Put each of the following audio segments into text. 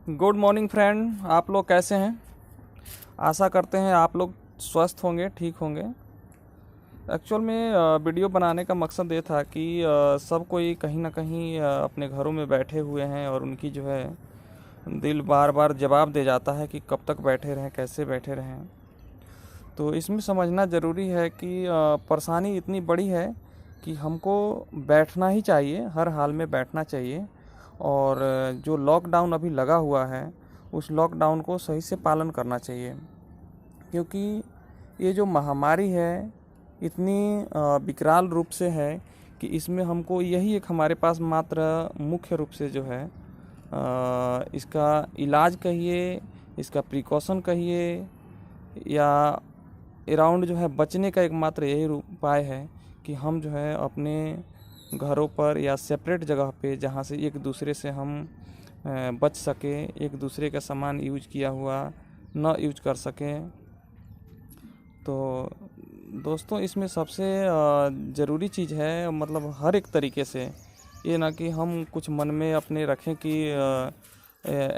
Good morning friend, आप लोग कैसे हैं। आशा करते हैं आप लोग स्वस्थ होंगे, ठीक होंगे। एक्चुअल में वीडियो बनाने का मकसद ये था कि सब कोई कहीं ना कहीं अपने घरों में बैठे हुए हैं और उनकी जो है दिल बार बार जवाब दे जाता है कि कब तक बैठे रहें, कैसे बैठे रहें। तो इसमें समझना ज़रूरी है कि परेशानी इतनी बड़ी है कि हमको बैठना ही चाहिए, हर हाल में बैठना चाहिए। और जो लॉकडाउन अभी लगा हुआ है उस लॉकडाउन को सही से पालन करना चाहिए, क्योंकि ये जो महामारी है इतनी विकराल रूप से है कि इसमें हमको यही एक हमारे पास मात्र मुख्य रूप से जो है इसका इलाज कहिए, इसका प्रिकॉशन कहिए, या अराउंड जो है बचने का एकमात्र यही उपाय है कि हम जो है अपने घरों पर या सेपरेट जगह पे जहाँ से एक दूसरे से हम बच सके, एक दूसरे का सामान यूज किया हुआ न यूज कर सकें। तो दोस्तों, इसमें सबसे ज़रूरी चीज़ है, मतलब हर एक तरीके से ये ना कि हम कुछ मन में अपने रखें कि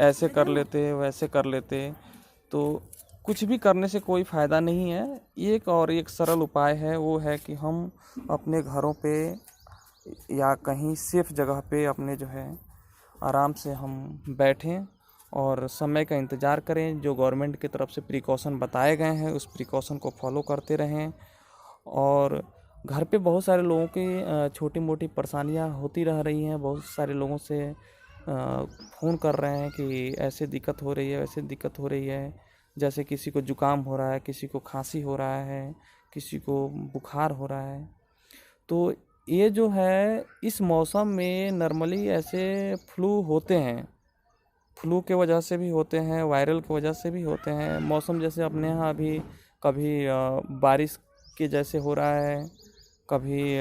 ऐसे कर लेते वैसे कर लेते, तो कुछ भी करने से कोई फ़ायदा नहीं है। एक सरल उपाय है, वो है कि हम अपने घरों पे या कहीं सेफ जगह पे अपने जो है आराम से हम बैठें और समय का इंतज़ार करें। जो गवर्नमेंट की तरफ से प्रिकॉशन बताए गए हैं उस प्रिकॉशन को फॉलो करते रहें। और घर पे बहुत सारे लोगों की छोटी मोटी परेशानियां होती रह रही हैं। बहुत सारे लोगों से फ़ोन कर रहे हैं कि ऐसे दिक्कत हो रही है, वैसे दिक्कत हो रही है। जैसे किसी को जुकाम हो रहा है, किसी को खांसी हो रहा है, किसी को बुखार हो रहा है। तो ये जो है इस मौसम में नॉर्मली ऐसे फ्लू होते हैं, फ्लू के वजह से भी होते हैं, वायरल की वजह से भी होते हैं। मौसम जैसे अपने यहाँ अभी कभी बारिश के जैसे हो रहा है, कभी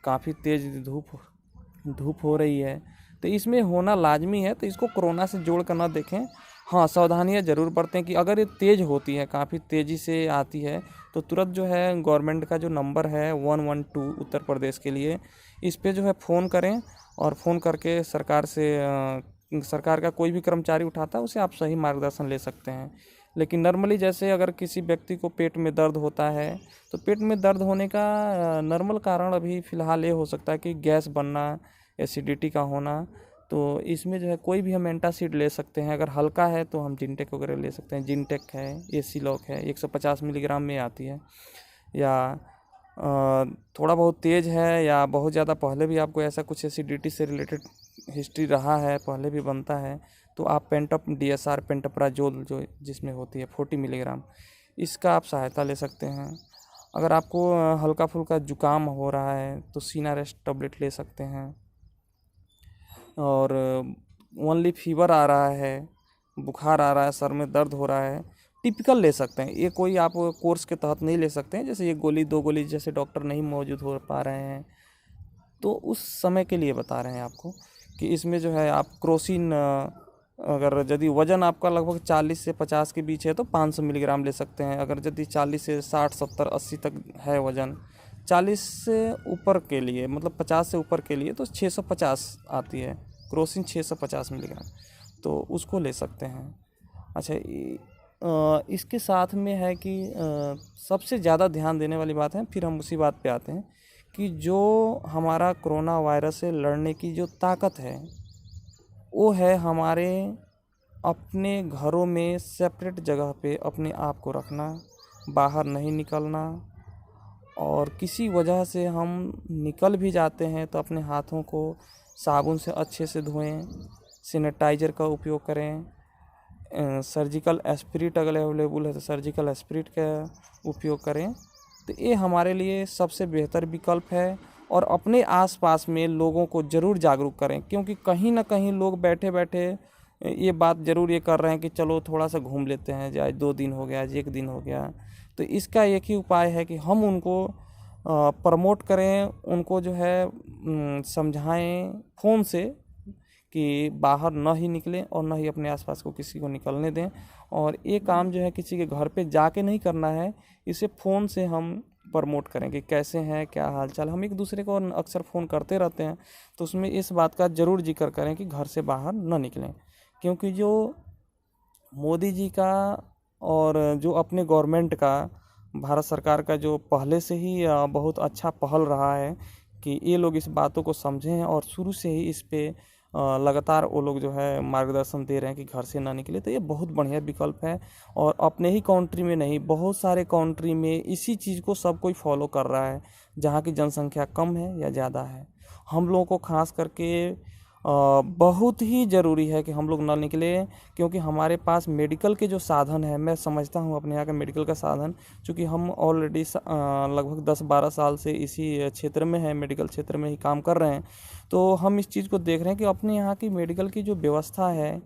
काफ़ी तेज़ धूप हो रही है, तो इसमें होना लाजमी है। तो इसको कोरोना से जोड़ कर ना देखें। हाँ, सावधानियाँ ज़रूर बरतें कि अगर ये तेज़ होती है, काफ़ी तेज़ी से आती है, तो तुरंत जो है गवर्नमेंट का जो नंबर है 112 उत्तर प्रदेश के लिए, इस पे जो है फ़ोन करें और फ़ोन करके सरकार का कोई भी कर्मचारी उठाता है, उसे आप सही मार्गदर्शन ले सकते हैं। लेकिन नॉर्मली जैसे अगर किसी व्यक्ति को पेट में दर्द होता है, तो पेट में दर्द होने का नॉर्मल कारण अभी फ़िलहाल ये हो सकता है कि गैस बनना, एसिडिटी का होना। तो इसमें जो है कोई भी हम एंटासिड ले सकते हैं। अगर हल्का है तो हम जिनटेक वगैरह ले सकते हैं। जिनटेक है, एसीलॉक है, 150 मिलीग्राम में आती है। या थोड़ा बहुत तेज़ है या बहुत ज़्यादा पहले भी आपको ऐसा कुछ एसिडिटी से रिलेटेड हिस्ट्री रहा है, पहले भी बनता है, तो आप पेंटप DSR पेंटोप्राजोल जो जिसमें होती है 40 मिलीग्राम, इसका आप सहायता ले सकते हैं। अगर आपको हल्का फुल्का जुकाम हो रहा है तो सीनारेस्ट टैबलेट ले सकते हैं। और ओनली फीवर आ रहा है, बुखार आ रहा है, सर में दर्द हो रहा है, टिपिकल ले सकते हैं। ये कोई आप कोर्स के तहत नहीं ले सकते हैं, जैसे 1 गोली 2 गोली जैसे डॉक्टर नहीं मौजूद हो पा रहे हैं, तो उस समय के लिए बता रहे हैं आपको कि इसमें जो है आप क्रोसिन, अगर यदि वज़न आपका लगभग 40 से 50 के बीच है तो 500 मिलीग्राम ले सकते हैं। अगर यदि 40 से 60 70 80 तक है वज़न, 40 से ऊपर के लिए, मतलब 50 से ऊपर के लिए तो 650 आती है क्रोसिन, 650 मिलीग्राम, तो उसको ले सकते हैं। अच्छा, इसके साथ में है कि सबसे ज़्यादा ध्यान देने वाली बात है, फिर हम उसी बात पे आते हैं कि जो हमारा कोरोना वायरस से लड़ने की जो ताकत है वो है हमारे अपने घरों में सेपरेट जगह पे अपने आप को रखना, बाहर नहीं निकलना। और किसी वजह से हम निकल भी जाते हैं तो अपने हाथों को साबुन से अच्छे से धोएं, सैनिटाइज़र का उपयोग करें। सर्जिकल एस्पिरिट अगर अवेलेबल है तो सर्जिकल एस्पिरिट का उपयोग करें। तो ये हमारे लिए सबसे बेहतर विकल्प है। और अपने आसपास में लोगों को ज़रूर जागरूक करें, क्योंकि कहीं ना कहीं लोग बैठे बैठे ये बात ज़रूर ये कर रहे हैं कि चलो थोड़ा सा घूम लेते हैं, आज 2 दिन हो गया, आज 1 दिन हो गया। तो इसका एक ही उपाय है कि हम उनको प्रमोट करें, उनको जो है समझाएं फ़ोन से कि बाहर न ही निकलें और न ही अपने आसपास को किसी को निकलने दें। और ये काम जो है किसी के घर पे जाके नहीं करना है, इसे फ़ोन से हम प्रमोट करें कि कैसे हैं, क्या हाल चाल। हम एक दूसरे को अक्सर फ़ोन करते रहते हैं, तो उसमें इस बात का ज़रूर जिक्र करें कि घर से बाहर न निकलें, क्योंकि जो मोदी जी का और जो अपने गवर्नमेंट का, भारत सरकार का जो पहले से ही बहुत अच्छा पहल रहा है कि ये लोग इस बातों को समझें और शुरू से ही इस पे लगातार वो लोग जो है मार्गदर्शन दे रहे हैं कि घर से ना निकले। तो ये बहुत बढ़िया विकल्प है और अपने ही कंट्री में नहीं, बहुत सारे कंट्री में इसी चीज़ को सब कोई फॉलो कर रहा है, जहाँ की जनसंख्या कम है या ज़्यादा है। हम लोगों को खास करके बहुत ही ज़रूरी है कि हम लोग ना निकले, क्योंकि हमारे पास मेडिकल के जो साधन है, मैं समझता हूँ अपने यहाँ के मेडिकल का साधन, चूँकि हम ऑलरेडी लगभग 10-12 साल से इसी क्षेत्र में है, मेडिकल क्षेत्र में ही काम कर रहे हैं। तो हम इस चीज़ को देख रहे हैं कि अपने यहाँ की मेडिकल की जो व्यवस्था है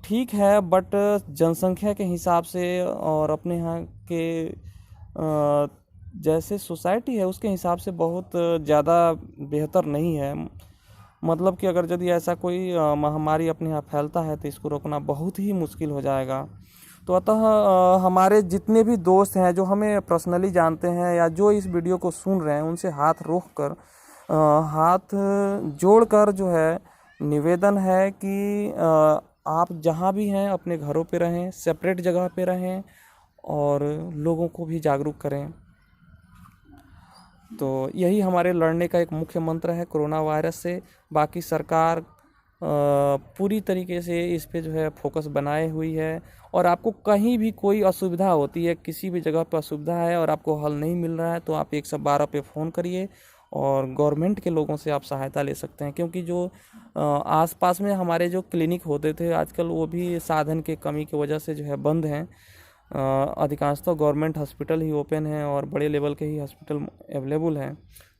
ठीक है, बट जनसंख्या के हिसाब से और अपने यहाँ के जैसे सोसाइटी है उसके हिसाब से बहुत ज़्यादा बेहतर नहीं है। मतलब कि अगर यदि ऐसा कोई महामारी अपने यहाँ फैलता है तो इसको रोकना बहुत ही मुश्किल हो जाएगा। तो अतः हमारे जितने भी दोस्त हैं जो हमें पर्सनली जानते हैं या जो इस वीडियो को सुन रहे हैं, उनसे हाथ रोक कर हाथ जोड़कर जो है निवेदन है कि आप जहाँ भी हैं अपने घरों पे रहें, सेपरेट जगह पे रहें और लोगों को भी जागरूक करें। तो यही हमारे लड़ने का एक मुख्य मंत्र है कोरोना वायरस से। बाकी सरकार पूरी तरीके से इस पे जो है फोकस बनाए हुई है, और आपको कहीं भी कोई असुविधा होती है, किसी भी जगह पर असुविधा है और आपको हल नहीं मिल रहा है, तो आप 112 पे फ़ोन करिए और गवर्नमेंट के लोगों से आप सहायता ले सकते हैं। क्योंकि जो आसपास में हमारे जो क्लिनिक होते थे आजकल वो भी साधन के कमी की वजह से जो है बंद हैं। अधिकांशतः गवर्नमेंट हॉस्पिटल ही ओपन हैं और बड़े लेवल के ही हॉस्पिटल अवेलेबल हैं।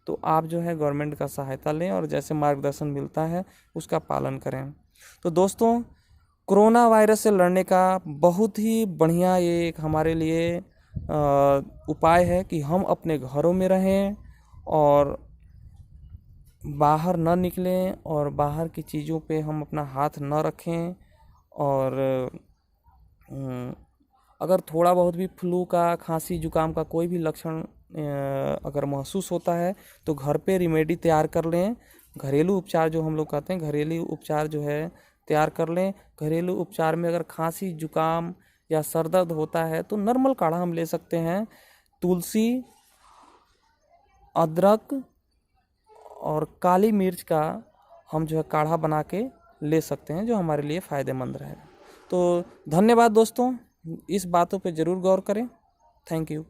तो आप जो है गवर्नमेंट का सहायता लें और जैसे मार्गदर्शन मिलता है उसका पालन करें। तो दोस्तों, कोरोना वायरस से लड़ने का बहुत ही बढ़िया ये एक हमारे लिए उपाय है कि हम अपने घरों में रहें और बाहर न निकलें और बाहर की चीज़ों पे हम अपना हाथ न रखें। और अगर थोड़ा बहुत भी फ्लू का, खांसी जुकाम का कोई भी लक्षण अगर महसूस होता है तो घर पे रेमेडी तैयार कर लें। घरेलू उपचार जो हम लोग कहते हैं, घरेलू उपचार जो है तैयार कर लें। घरेलू उपचार में अगर खांसी जुकाम या सर दर्द होता है तो नॉर्मल काढ़ा हम ले सकते हैं। तुलसी, अदरक और काली मिर्च का हम जो है काढ़ा बना के ले सकते हैं, जो हमारे लिए फ़ायदेमंद रहेगा। तो धन्यवाद दोस्तों, इस बातों पे ज़रूर गौर करें। Thank you.